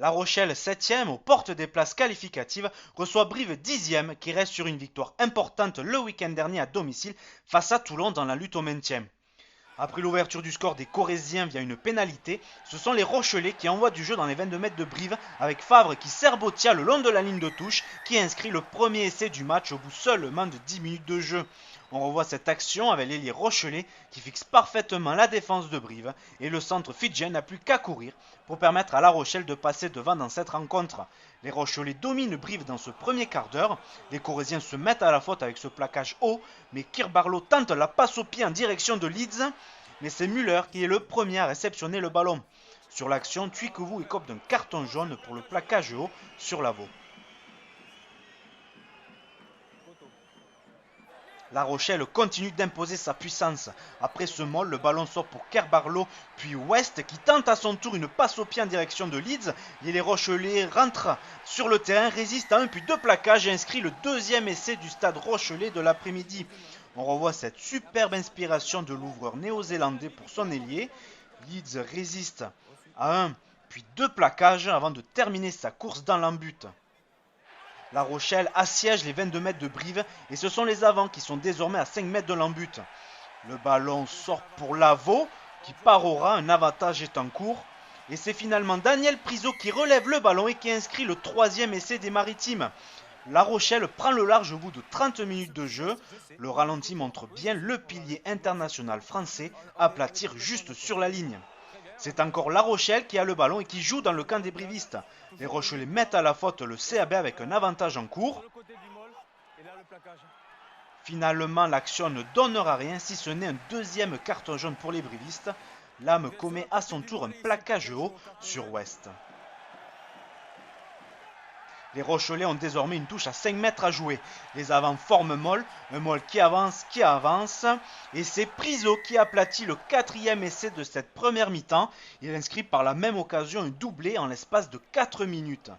La Rochelle 7e aux portes des places qualificatives reçoit Brive 10e qui reste sur une victoire importante le week-end dernier à domicile face à Toulon dans la lutte au maintien. Après l'ouverture du score des Corésiens via une pénalité, ce sont les Rochelais qui envoient du jeu dans les 22 mètres de Brive avec Favre qui sert Botia le long de la ligne de touche qui inscrit le premier essai du match au bout seulement de 10 minutes de jeu. On revoit cette action avec l'ailier Rochelais qui fixe parfaitement la défense de Brive et le centre fidjien n'a plus qu'à courir pour permettre à La Rochelle de passer devant dans cette rencontre. Les Rochelais dominent Brive dans ce premier quart d'heure, les Corésiens se mettent à la faute avec ce plaquage haut, mais Kirbarlo tente la passe au pied en direction de Leeds, mais c'est Müller qui est le premier à réceptionner le ballon. Sur l'action, Tuikovu écope d'un carton jaune pour le plaquage haut sur Lavaux. La Rochelle continue d'imposer sa puissance. Après ce molle, le ballon sort pour Kerbarlo, puis West qui tente à son tour une passe au pied en direction de Leeds. Et les Rochelais rentrent sur le terrain, résistent à un puis deux plaquages et inscrit le deuxième essai du stade Rochelais de l'après-midi. On revoit cette superbe inspiration de l'ouvreur néo-zélandais pour son ailier. Leeds résiste à un puis deux plaquages avant de terminer sa course dans l'embut. La Rochelle assiège les 22 mètres de Brive et ce sont les avants qui sont désormais à 5 mètres de l'embut. Le ballon sort pour Lavaux qui part au ras, un avantage est en cours. Et c'est finalement Daniel Priso qui relève le ballon et qui inscrit le troisième essai des Maritimes. La Rochelle prend le large au bout de 30 minutes de jeu. Le ralenti montre bien le pilier international français aplatir juste sur la ligne. C'est encore La Rochelle qui a le ballon et qui joue dans le camp des brivistes. Les Rochelais mettent à la faute le CAB avec un avantage en cours. Finalement, l'action ne donnera rien si ce n'est un deuxième carton jaune pour les brivistes. Lame commet à son tour un plaquage haut sur West. Les Rochelais ont désormais une touche à 5 mètres à jouer. Les avants forment molle, un molle qui avance. Et c'est Priso qui aplatit le quatrième essai de cette première mi-temps. Il inscrit par la même occasion un doublé en l'espace de 4 minutes.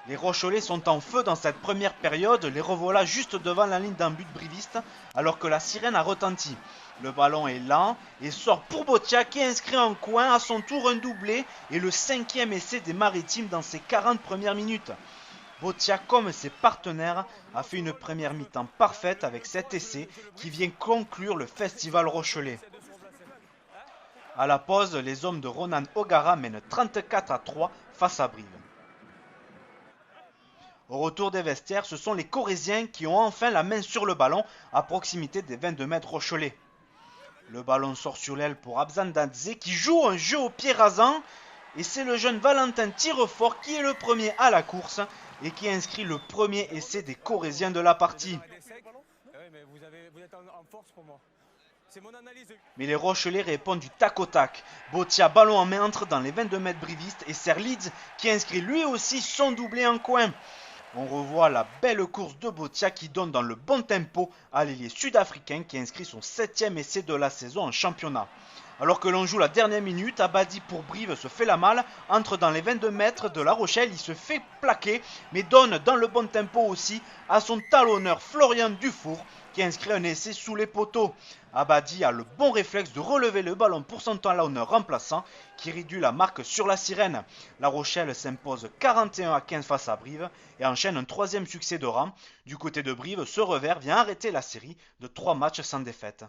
Les Rochelais sont en feu dans cette première période, les revoilà juste devant la ligne d'un but briviste alors que la sirène a retenti. Le ballon est lent et sort pour Botia qui inscrit en coin à son tour un doublé et le cinquième essai des Maritimes dans ses 40 premières minutes. Botia, comme ses partenaires, a fait une première mi-temps parfaite avec cet essai qui vient conclure le festival Rochelais. À la pause, les hommes de Ronan O'Gara mènent 34-3 face à Brive. Au retour des vestiaires, ce sont les Corésiens qui ont enfin la main sur le ballon à proximité des 22 mètres Rochelais. Le ballon sort sur l'aile pour Abzandadze qui joue un jeu au pied rasant et c'est le jeune Valentin Tirefort qui est le premier à la course et qui inscrit le premier essai des Corésiens de la partie. Mais les Rochelais répondent du tac au tac. Botia, ballon en main, entre dans les 22 mètres brivistes et sert Leeds qui inscrit lui aussi son doublé en coin. On revoit la belle course de Botia qui donne dans le bon tempo à l'ailier sud-africain qui inscrit son 7e essai de la saison en championnat. Alors que l'on joue la dernière minute, Abadi pour Brive se fait la malle, entre dans les 22 mètres de La Rochelle, il se fait plaquer, mais donne dans le bon tempo aussi à son talonneur Florian Dufour qui inscrit un essai sous les poteaux. Abadi a le bon réflexe de relever le ballon pour son talonneur remplaçant qui réduit la marque sur la sirène. La Rochelle s'impose 41-15 face à Brive et enchaîne un troisième succès de rang. Du côté de Brive, ce revers vient arrêter la série de 3 matchs sans défaite.